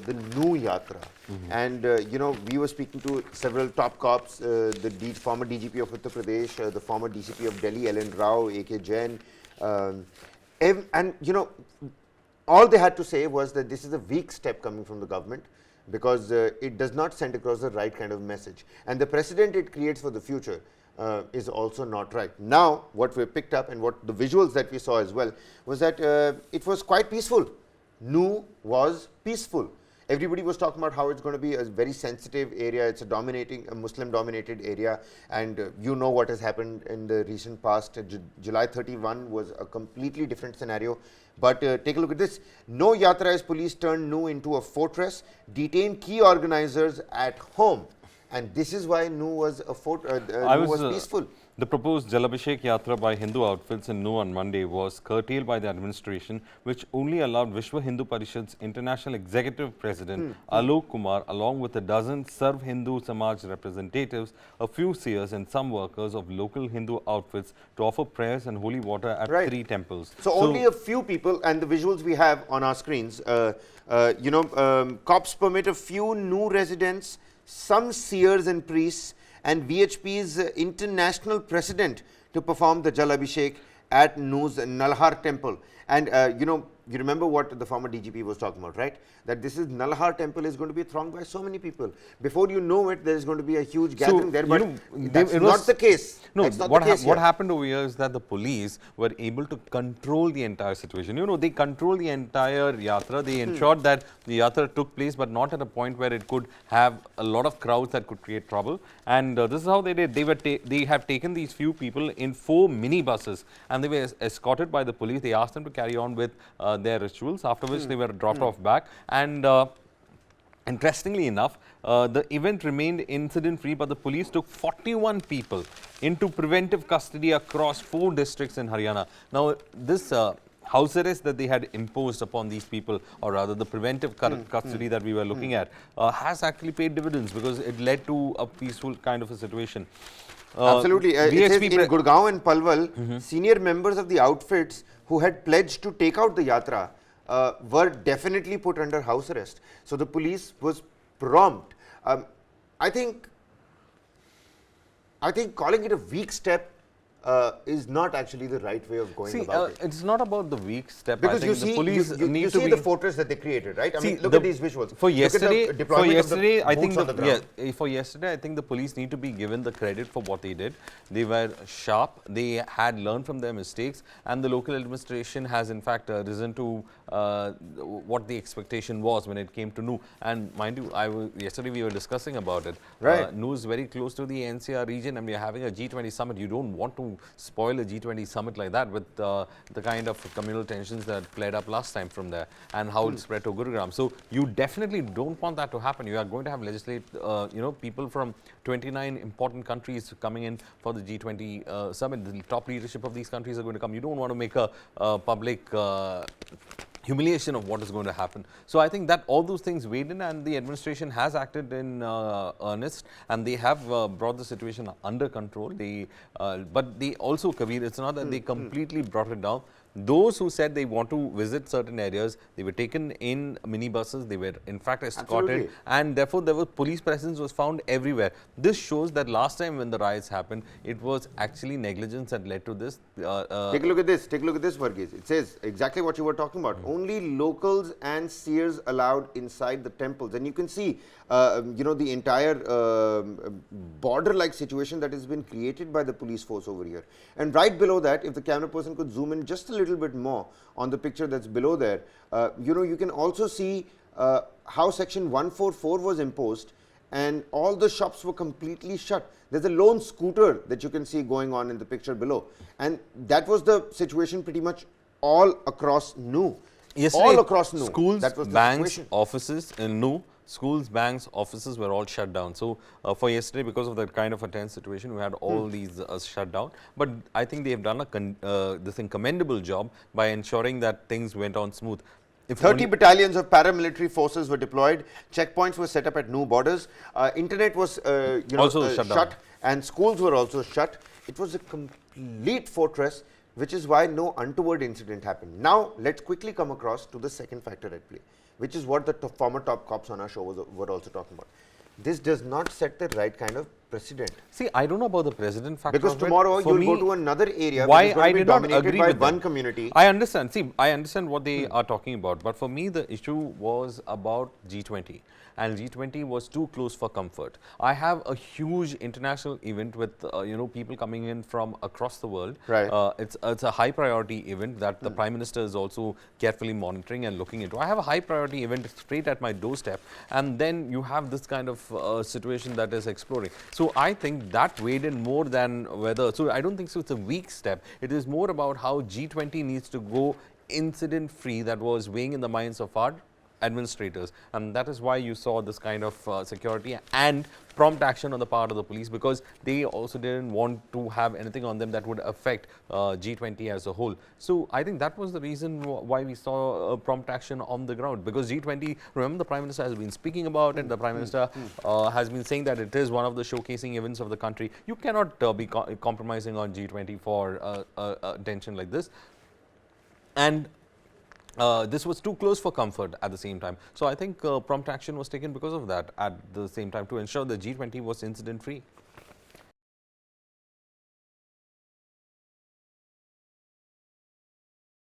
the Nuh Yatra. And, we were speaking to several top cops, the former DGP of Uttar Pradesh, the former DCP of Delhi, L.N. Rao, A.K. Jain. All they had to say was that this is a weak step coming from the government because it does not send across the right kind of message. And the precedent it creates for the future is also not right. Now, what we picked up and what the visuals that we saw as well was that it was quite peaceful. Nuh was peaceful. Everybody was talking about how it's going to be a very sensitive area. It's a Muslim-dominated area, and you know what has happened in the recent past. July 31 was a completely different scenario. But take a look at this. No Yatra as police turned Nuh into a fortress, detained key organizers at home. And this is why Nuh was peaceful. The proposed Jalabhishek Yatra by Hindu outfits in Nuh on Monday was curtailed by the administration, which only allowed Vishwa Hindu Parishad's International Executive President Alok Kumar, along with a dozen Sarv Hindu Samaj representatives, a few seers and some workers of local Hindu outfits to offer prayers and holy water at 3 temples. So only a few people, and the visuals we have on our screens, cops permit a few Nuh residents, some seers and priests, and VHP's international president to perform the Jalabhishek at Nuh's Nalhar temple. And you remember what the former DGP was talking about, right? That this is Nalhar temple is going to be thronged by so many people. Before you know it, there is going to be a huge gathering there, but that's not the case. No, what happened over here is that the police were able to control the entire situation. They controlled the entire Yatra. They ensured that the Yatra took place, but not at a point where it could have a lot of crowds that could create trouble. And this is how they did. They have taken these few people in 4 minibuses, and they were escorted by the police. They asked them to carry on with their rituals, after which they were dropped off back. And interestingly enough, the event remained incident-free, but the police took 41 people into preventive custody across 4 districts in Haryana. Now, this house arrest that they had imposed upon these people, or rather the preventive custody that we were looking at, has actually paid dividends because it led to a peaceful kind of a situation. Absolutely. It says in Gurgaon and Palwal, senior members of the outfits who had pledged to take out the Yatra were definitely put under house arrest. So the police was prompt. I think calling it a weak step is not actually the right way of going about it. It's not about the weak step. Because I think the police need to see the fortress that they created, right? I mean, look at these visuals. For yesterday, I think the police need to be given the credit for what they did. They were sharp. They had learned from their mistakes, and the local administration has in fact risen to what the expectation was when it came to Nuh. And mind you, yesterday we were discussing about it. Right. Nuh is very close to the NCR region, and we are having a G20 summit. You don't want to spoil a G20 summit like that with the kind of communal tensions that played up last time from there and how it spread to Gurugram. So you definitely don't want that to happen. You are going to have people from 29 important countries coming in for the G20 summit. The top leadership of these countries are going to come. You don't want to make a public humiliation of what is going to happen. So I think that all those things weighed in, and the administration has acted in earnest, and they have brought the situation under control. But they also, Kabir, it's not that they completely brought it down. Those who said they want to visit certain areas, they were taken in minibuses, they were in fact escorted, and therefore there was police presence was found everywhere. This shows that last time when the riots happened, it was actually negligence that led to this. Take a look at this, Varghese. It says exactly what you were talking about. Only locals and seers allowed inside the temples. And you can see, the entire border-like situation that has been created by the police force over here. And right below that, if the camera person could zoom in just a little bit more on the picture that's below there, you can also see how section 144 was imposed, and all the shops were completely shut. There's a lone scooter that you can see going on in the picture below, and that was the situation pretty much all across Nuh. All across Nuh. Schools, banks, offices in Nuh. Schools, banks, offices were all shut down. So, for yesterday, because of that kind of a tense situation, we had all these shut down. But I think they have done a commendable job by ensuring that things went on smooth. 30 battalions of paramilitary forces were deployed. Checkpoints were set up at Nuh borders. Internet was also shut down. And schools were also shut. It was a complete fortress which is why no untoward incident happened. Now, let's quickly come across to the second factor at play, which is what the former top cops on our show were also talking about. This does not set the right kind of precedent. See, I don't know about the president factor. Because of it. tomorrow For you will go to another area why which is going I to be did not dominated agree by with one them. community. I understand. See, I understand what they are talking about. But for me, the issue was about G20. And G20 was too close for comfort. I have a huge international event with people coming in from across the world. Right. It's a high priority event that the Prime Minister is also carefully monitoring and looking into. I have a high priority event straight at my doorstep, and then you have this kind of situation that is exploring. So I think that weighed in more than whether. So I don't think so. It's a weak step. It is more about how G20 needs to go incident free. That was weighing in the minds of our administrators, and that is why you saw this kind of security and prompt action on the part of the police, because they also didn't want to have anything on them that would affect G20 as a whole. So I think that was the reason why we saw prompt action on the ground, because G20, remember, the Prime Minister has been speaking about it. The Prime Minister has been saying that it is one of the showcasing events of the country. You cannot be compromising on G20 for attention like this. And this was too close for comfort at the same time. So I think prompt action was taken because of that at the same time, to ensure the G20 was incident free.